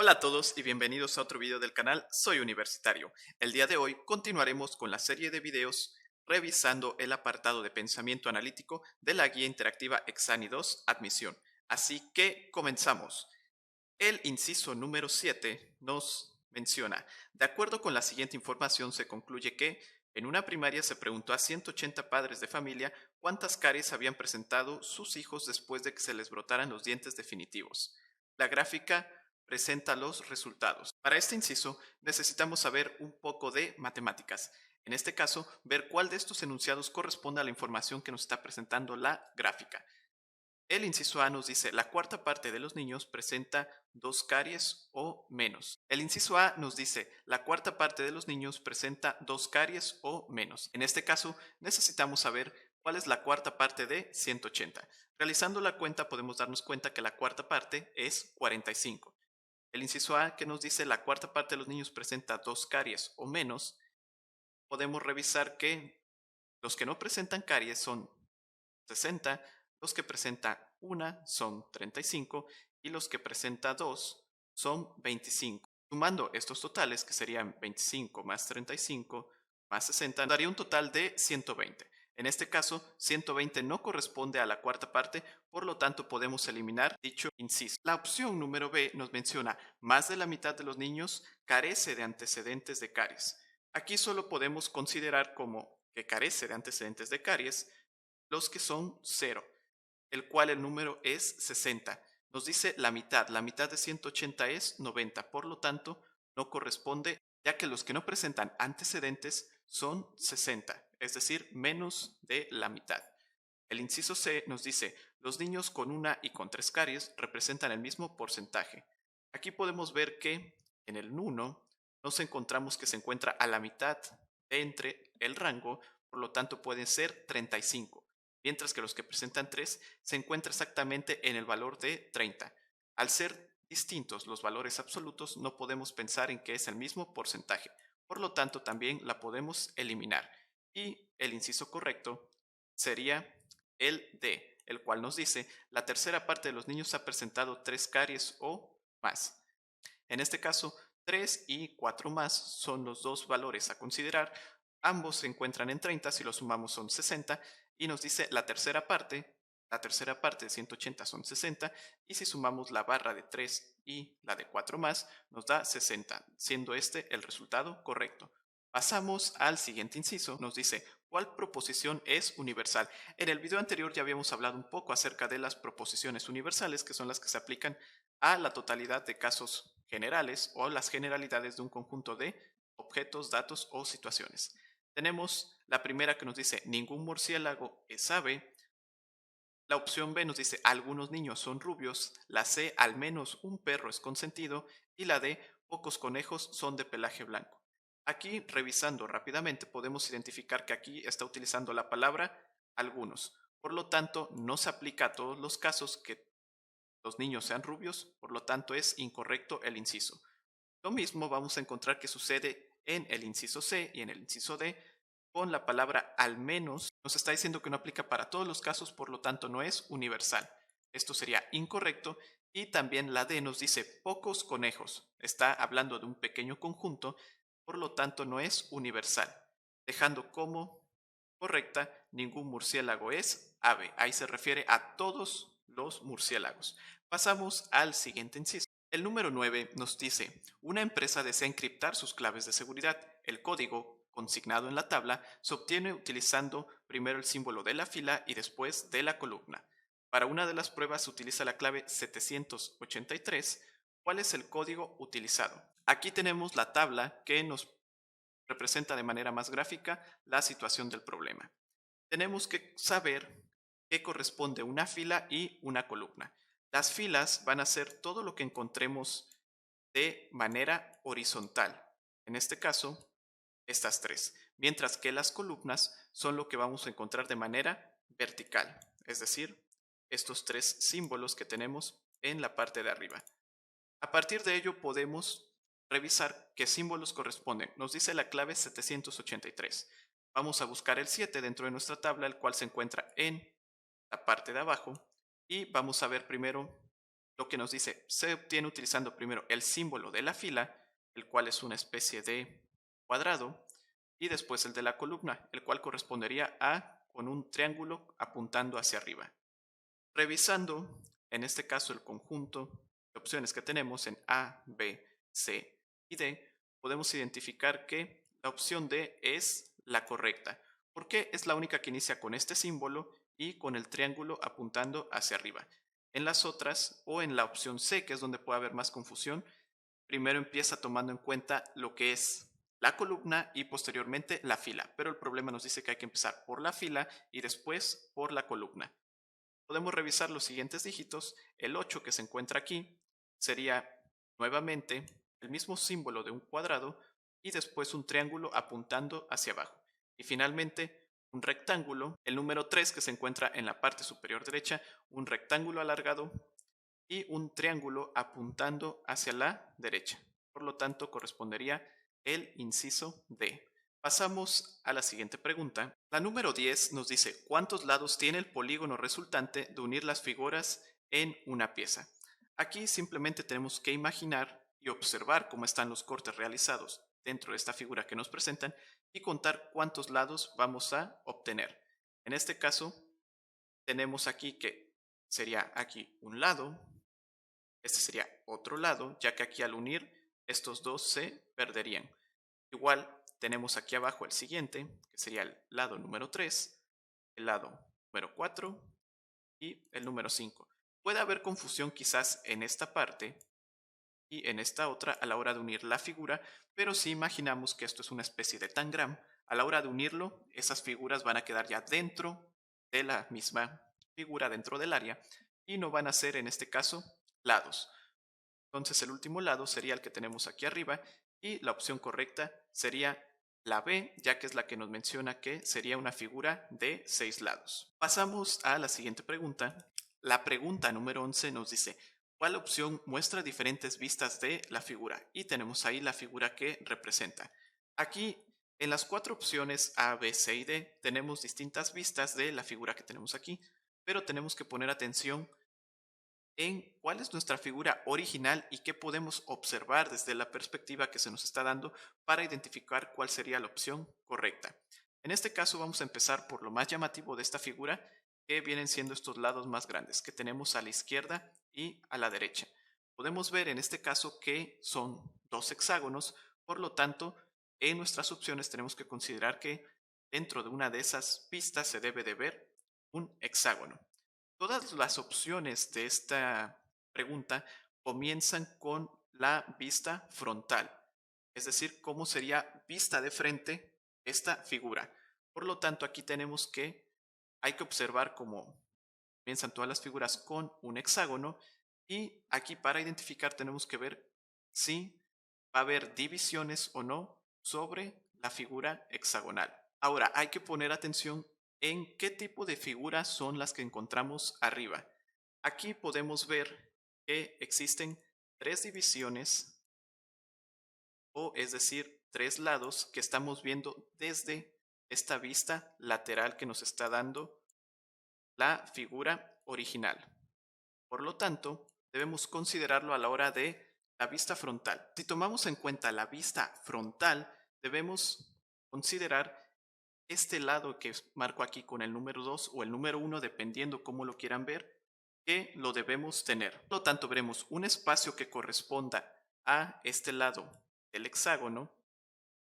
Hola a todos y bienvenidos a otro video del canal Soy Universitario. El día de hoy continuaremos con la serie de videos revisando el apartado de pensamiento analítico de la guía interactiva Exani 2 Admisión. Así que comenzamos. El inciso número 7 nos menciona: de acuerdo con la siguiente información se concluye que en una primaria se preguntó a 180 padres de familia cuántas caries habían presentado sus hijos después de que se les brotaran los dientes definitivos. La gráfica presenta los resultados. Para este inciso necesitamos saber un poco de matemáticas. En este caso, ver cuál de estos enunciados corresponde a la información que nos está presentando la gráfica. El inciso A nos dice: la cuarta parte de los niños presenta 2 caries o menos. El inciso A nos dice: la cuarta parte de los niños presenta 2 caries o menos. En este caso, necesitamos saber cuál es la cuarta parte de 180. Realizando la cuenta podemos darnos cuenta que la cuarta parte es 45. El inciso A, que nos dice la cuarta parte de los niños presenta 2 caries o menos, podemos revisar que los que no presentan caries son 60, los que presentan una son 35 y los que presentan dos son 25. Sumando estos totales, que serían 25 más 35 más 60, daría un total de 120. En este caso, 120 no corresponde a la cuarta parte, por lo tanto podemos eliminar dicho inciso. La opción número B nos menciona: más de la mitad de los niños carece de antecedentes de caries. Aquí solo podemos considerar como que carece de antecedentes de caries los que son 0, el cual el número es 60. Nos dice la mitad de 180 es 90, por lo tanto no corresponde, ya que los que no presentan antecedentes son 60, es decir, menos de la mitad. El inciso C nos dice: los niños con una y con 3 caries representan el mismo porcentaje. Aquí podemos ver que en el 1 nos encontramos que se encuentra a la mitad de entre el rango, por lo tanto pueden ser 35, mientras que los que presentan 3 se encuentra exactamente en el valor de 30. Al ser distintos los valores absolutos, no podemos pensar en que es el mismo porcentaje, por lo tanto también la podemos eliminar. Y el inciso correcto sería el D, el cual nos dice: la tercera parte de los niños ha presentado 3 caries o más. En este caso, 3 y 4 más son los dos valores a considerar. Ambos se encuentran en 30, si los sumamos son 60, y nos dice la tercera parte de 180 son 60, y si sumamos la barra de 3 y la de 4 más, nos da 60, siendo este el resultado correcto. Pasamos al siguiente inciso. Nos dice: ¿cuál proposición es universal? En el video anterior ya habíamos hablado un poco acerca de las proposiciones universales, que son las que se aplican a la totalidad de casos generales o las generalidades de un conjunto de objetos, datos o situaciones. Tenemos la primera, que nos dice: ningún murciélago es ave. La opción B nos dice: algunos niños son rubios. La C: al menos un perro es consentido. Y la D: pocos conejos son de pelaje blanco. Aquí, revisando rápidamente, podemos identificar que aquí está utilizando la palabra algunos. Por lo tanto, no se aplica a todos los casos que los niños sean rubios, por lo tanto es incorrecto el inciso. Lo mismo vamos a encontrar que sucede en el inciso C y en el inciso D. Con la palabra al menos nos está diciendo que no aplica para todos los casos, por lo tanto no es universal. Esto sería incorrecto. Y también la D nos dice pocos conejos. Está hablando de un pequeño conjunto, por lo tanto no es universal. Dejando como correcta: ningún murciélago es ave. Ahí se refiere a todos los murciélagos. Pasamos al siguiente inciso. El número 9 nos dice: una empresa desea encriptar sus claves de seguridad. El código consignado en la tabla se obtiene utilizando primero el símbolo de la fila y después de la columna. Para una de las pruebas se utiliza la clave 783. ¿Cuál es el código utilizado? Aquí tenemos la tabla que nos representa de manera más gráfica la situación del problema. Tenemos que saber qué corresponde una fila y una columna. Las filas van a ser todo lo que encontremos de manera horizontal. En este caso, estas tres. Mientras que las columnas son lo que vamos a encontrar de manera vertical. Es decir, estos tres símbolos que tenemos en la parte de arriba. A partir de ello podemos revisar qué símbolos corresponden. Nos dice la clave 783. Vamos a buscar el 7 dentro de nuestra tabla, el cual se encuentra en la parte de abajo. Y vamos a ver primero lo que nos dice se obtiene utilizando primero el símbolo de la fila, el cual es una especie de cuadrado, y después el de la columna, el cual correspondería a con un triángulo apuntando hacia arriba. Revisando, en este caso, el conjunto de opciones que tenemos en A, B, C y D, podemos identificar que la opción D es la correcta, porque es la única que inicia con este símbolo y con el triángulo apuntando hacia arriba. En las otras, o en la opción C, que es donde puede haber más confusión, primero empieza tomando en cuenta lo que es la columna y posteriormente la fila, pero el problema nos dice que hay que empezar por la fila y después por la columna. Podemos revisar los siguientes dígitos. El 8 que se encuentra aquí sería nuevamente el mismo símbolo de un cuadrado y después un triángulo apuntando hacia abajo. Y finalmente un rectángulo, el número 3 que se encuentra en la parte superior derecha, un rectángulo alargado y un triángulo apuntando hacia la derecha. Por lo tanto, correspondería el inciso D. Pasamos a la siguiente pregunta. La número 10 nos dice cuántos lados tiene el polígono resultante de unir las figuras en una pieza. Aquí simplemente tenemos que imaginar y observar cómo están los cortes realizados dentro de esta figura que nos presentan y contar cuántos lados vamos a obtener. En este caso, tenemos aquí que sería aquí un lado, este sería otro lado, ya que aquí al unir estos dos se perderían. Igual tenemos aquí abajo el siguiente, que sería el lado número 3, el lado número 4 y el número 5. Puede haber confusión quizás en esta parte y en esta otra a la hora de unir la figura, pero si imaginamos que esto es una especie de tangram, a la hora de unirlo, esas figuras van a quedar ya dentro de la misma figura, dentro del área, y no van a ser en este caso lados. Entonces el último lado sería el que tenemos aquí arriba y la opción correcta sería la B, ya que es la que nos menciona que sería una figura de 6 lados. Pasamos a la siguiente pregunta. La pregunta número 11 nos dice, ¿cuál opción muestra diferentes vistas de la figura? Y tenemos ahí la figura que representa. Aquí en las 4 opciones A, B, C y D tenemos distintas vistas de la figura que tenemos aquí, pero tenemos que poner atención en cuál es nuestra figura original y qué podemos observar desde la perspectiva que se nos está dando para identificar cuál sería la opción correcta. En este caso vamos a empezar por lo más llamativo de esta figura, que vienen siendo estos lados más grandes que tenemos a la izquierda y a la derecha. Podemos ver en este caso que son dos hexágonos, por lo tanto, en nuestras opciones tenemos que considerar que dentro de una de esas pistas se debe de ver un hexágono. Todas las opciones de esta pregunta comienzan con la vista frontal, es decir, cómo sería vista de frente esta figura. Por lo tanto, aquí tenemos que hay que observar cómo comienzan todas las figuras con un hexágono y aquí para identificar tenemos que ver si va a haber divisiones o no sobre la figura hexagonal. Ahora, hay que poner atención en qué tipo de figuras son las que encontramos arriba. Aquí podemos ver que existen tres divisiones, o es decir, tres lados que estamos viendo desde esta vista lateral que nos está dando la figura original. Por lo tanto, debemos considerarlo a la hora de la vista frontal. Si tomamos en cuenta la vista frontal, debemos considerar este lado que marco aquí con el número 2 o el número 1, dependiendo cómo lo quieran ver, que lo debemos tener. Por lo tanto, veremos un espacio que corresponda a este lado del hexágono,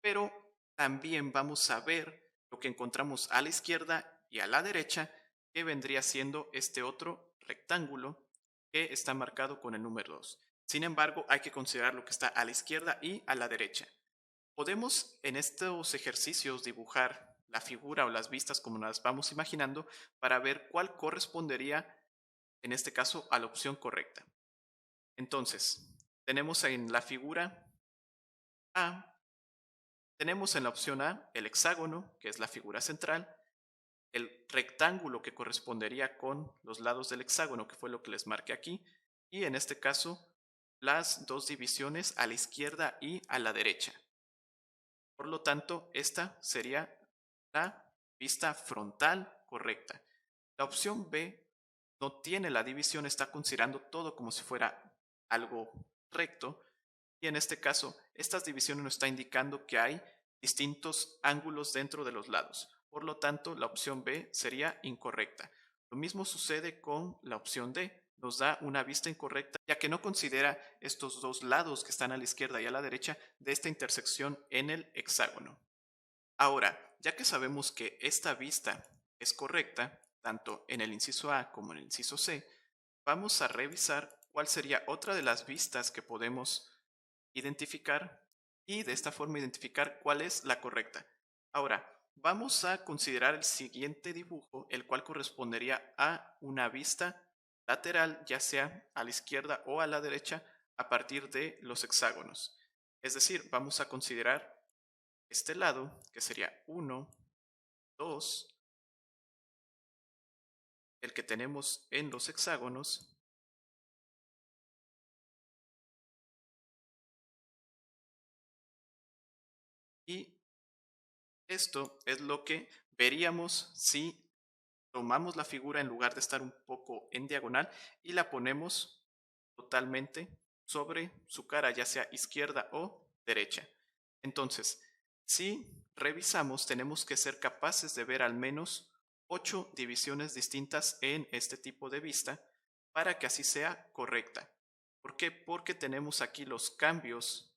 pero también vamos a ver lo que encontramos a la izquierda y a la derecha, que vendría siendo este otro rectángulo que está marcado con el número 2. Sin embargo, hay que considerar lo que está a la izquierda y a la derecha. Podemos en estos ejercicios dibujar la figura o las vistas como las vamos imaginando para ver cuál correspondería en este caso a la opción correcta. Entonces, tenemos en la figura A, tenemos en la opción A el hexágono, que es la figura central, el rectángulo que correspondería con los lados del hexágono, que fue lo que les marqué aquí, y en este caso las dos divisiones a la izquierda y a la derecha. Por lo tanto, esta sería la vista frontal correcta. La opción B no tiene la división, está considerando todo como si fuera algo recto. Y en este caso, estas divisiones nos está indicando que hay distintos ángulos dentro de los lados. Por lo tanto, la opción B sería incorrecta. Lo mismo sucede con la opción D. Nos da una vista incorrecta, ya que no considera estos dos lados que están a la izquierda y a la derecha de esta intersección en el hexágono. Ahora, ya que sabemos que esta vista es correcta, tanto en el inciso A como en el inciso C, vamos a revisar cuál sería otra de las vistas que podemos identificar y de esta forma identificar cuál es la correcta. Ahora, vamos a considerar el siguiente dibujo, el cual correspondería a una vista lateral, ya sea a la izquierda o a la derecha, a partir de los hexágonos. Es decir, vamos a considerar este lado, que sería 1, 2, el que tenemos en los hexágonos, y esto es lo que veríamos si tomamos la figura en lugar de estar un poco en diagonal y la ponemos totalmente sobre su cara, ya sea izquierda o derecha. Entonces, si revisamos, tenemos que ser capaces de ver al menos 8 divisiones distintas en este tipo de vista para que así sea correcta. ¿Por qué? Porque tenemos aquí los cambios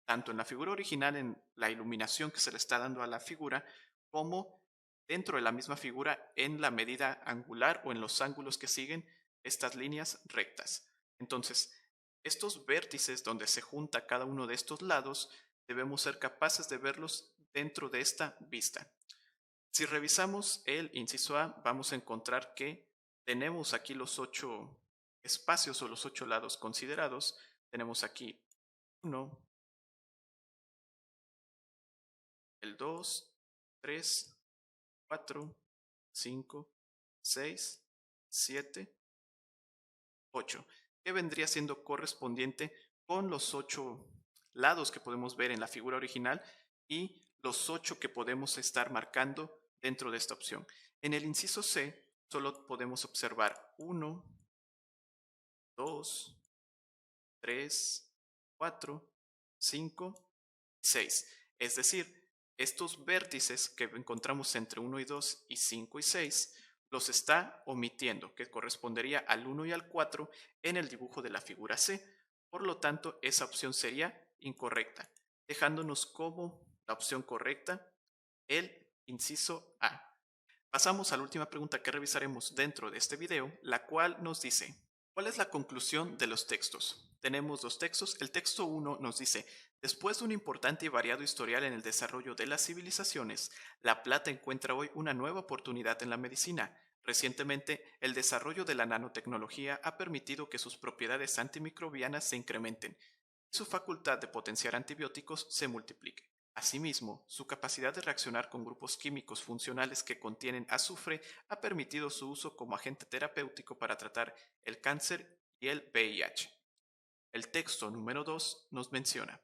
tanto en la figura original, en la iluminación que se le está dando a la figura, como dentro de la misma figura en la medida angular o en los ángulos que siguen estas líneas rectas. Entonces, estos vértices donde se junta cada uno de estos lados, debemos ser capaces de verlos dentro de esta vista. Si revisamos el inciso A, vamos a encontrar que tenemos aquí los 8 espacios o los 8 lados considerados. Tenemos aquí 1, el 2, 3, 4, 5, 6, 7, 8, que vendría siendo correspondiente con los 8 lados que podemos ver en la figura original y los 8 que podemos estar marcando dentro de esta opción. En el inciso C solo podemos observar 1, 2, 3, 4, 5, 6. Es decir, estos vértices que encontramos entre 1 y 2 y 5 y 6 los está omitiendo, que correspondería al 1 y al 4 en el dibujo de la figura C. Por lo tanto, esa opción sería incorrecta, dejándonos como la opción correcta el inciso A. Pasamos a la última pregunta que revisaremos dentro de este video, la cual nos dice: ¿cuál es la conclusión de los textos? Tenemos dos textos. El texto 1 nos dice: después de un importante y variado historial en el desarrollo de las civilizaciones, La Plata encuentra hoy una nueva oportunidad en la medicina. Recientemente, el desarrollo de la nanotecnología ha permitido que sus propiedades antimicrobianas se incrementen y su facultad de potenciar antibióticos se multiplique. Asimismo, su capacidad de reaccionar con grupos químicos funcionales que contienen azufre ha permitido su uso como agente terapéutico para tratar el cáncer y el VIH. El texto número 2 nos menciona: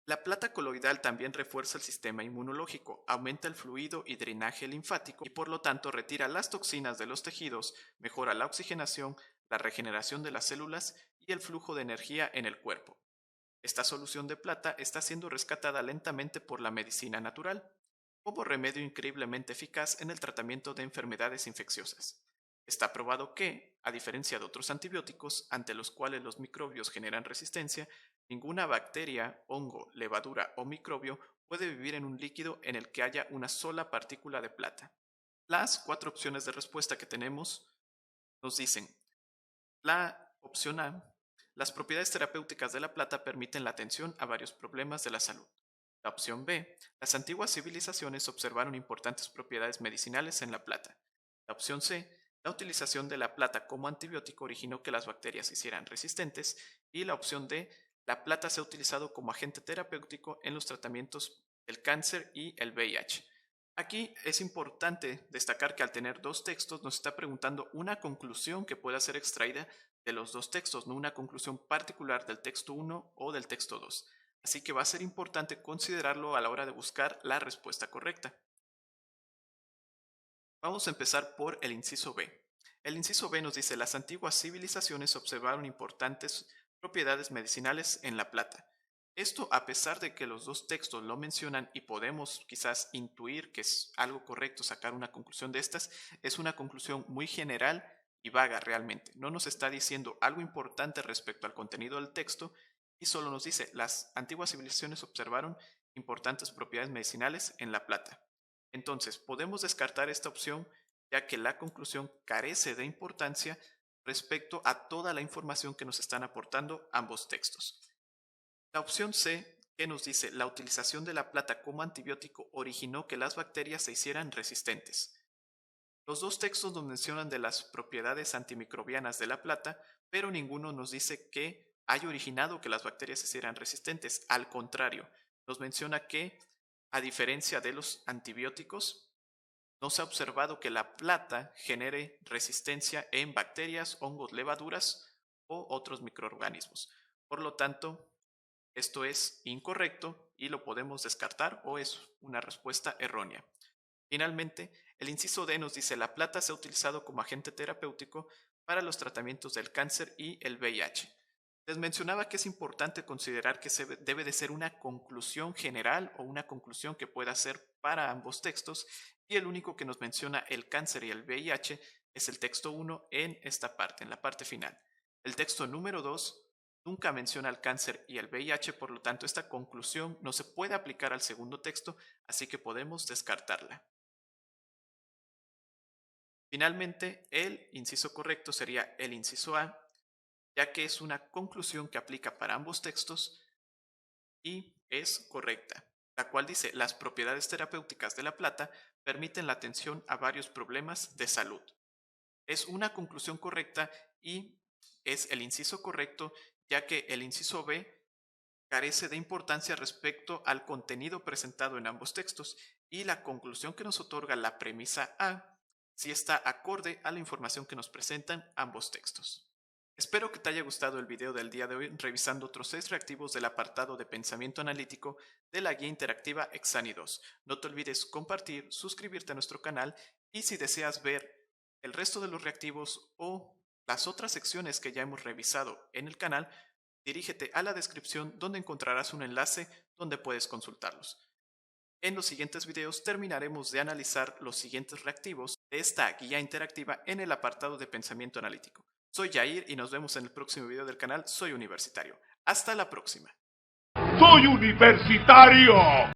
la plata coloidal también refuerza el sistema inmunológico, aumenta el fluido y drenaje linfático y por lo tanto retira las toxinas de los tejidos, mejora la oxigenación, la regeneración de las células y el flujo de energía en el cuerpo. Esta solución de plata está siendo rescatada lentamente por la medicina natural, como remedio increíblemente eficaz en el tratamiento de enfermedades infecciosas. Está probado que, a diferencia de otros antibióticos ante los cuales los microbios generan resistencia, ninguna bacteria, hongo, levadura o microbio puede vivir en un líquido en el que haya una sola partícula de plata. Las 4 opciones de respuesta que tenemos nos dicen: la opción A: las propiedades terapéuticas de la plata permiten la atención a varios problemas de la salud. La opción B: las antiguas civilizaciones observaron importantes propiedades medicinales en la plata. La opción C: la utilización de la plata como antibiótico originó que las bacterias se hicieran resistentes. Y la opción D: la plata se ha utilizado como agente terapéutico en los tratamientos del cáncer y el VIH. Aquí es importante destacar que al tener dos textos nos está preguntando una conclusión que pueda ser extraída de los dos textos, no una conclusión particular del texto 1 o del texto 2. Así que va a ser importante considerarlo a la hora de buscar la respuesta correcta. Vamos a empezar por el inciso B. El inciso B nos dice, las antiguas civilizaciones observaron importantes propiedades medicinales en la plata. Esto, a pesar de que los dos textos lo mencionan y podemos quizás intuir que es algo correcto sacar una conclusión de estas, es una conclusión muy general y vaga realmente. No nos está diciendo algo importante respecto al contenido del texto y solo nos dice, las antiguas civilizaciones observaron importantes propiedades medicinales en la plata. Entonces, podemos descartar esta opción ya que la conclusión carece de importancia respecto a toda la información que nos están aportando ambos textos. La opción C, que nos dice, la utilización de la plata como antibiótico originó que las bacterias se hicieran resistentes. Los dos textos nos mencionan de las propiedades antimicrobianas de la plata, pero ninguno nos dice que haya originado que las bacterias se hicieran resistentes. Al contrario, nos menciona que, a diferencia de los antibióticos, no se ha observado que la plata genere resistencia en bacterias, hongos, levaduras o otros microorganismos. Por lo tanto, esto es incorrecto y lo podemos descartar o es una respuesta errónea. Finalmente, el inciso D nos dice la plata se ha utilizado como agente terapéutico para los tratamientos del cáncer y el VIH. Les mencionaba que es importante considerar que debe de ser una conclusión general o una conclusión que pueda ser para ambos textos y el único que nos menciona el cáncer y el VIH es el texto 1 en esta parte, en la parte final. El texto número 2 nunca menciona el cáncer y el VIH, por lo tanto esta conclusión no se puede aplicar al segundo texto, así que podemos descartarla. Finalmente, el inciso correcto sería el inciso A, ya que es una conclusión que aplica para ambos textos y es correcta, la cual dice las propiedades terapéuticas de la plata permiten la atención a varios problemas de salud. Es una conclusión correcta y es el inciso correcto, ya que el inciso B carece de importancia respecto al contenido presentado en ambos textos y la conclusión que nos otorga la premisa A sí está acorde a la información que nos presentan ambos textos. Espero que te haya gustado el video del día de hoy revisando otros 6 reactivos del apartado de pensamiento analítico de la guía interactiva Exani 2. No te olvides compartir, suscribirte a nuestro canal y si deseas ver el resto de los reactivos o las otras secciones que ya hemos revisado en el canal, dirígete a la descripción donde encontrarás un enlace donde puedes consultarlos. En los siguientes videos terminaremos de analizar los siguientes reactivos de esta guía interactiva en el apartado de pensamiento analítico. Soy Jair y nos vemos en el próximo video del canal Soy Universitario. Hasta la próxima. ¡Soy universitario!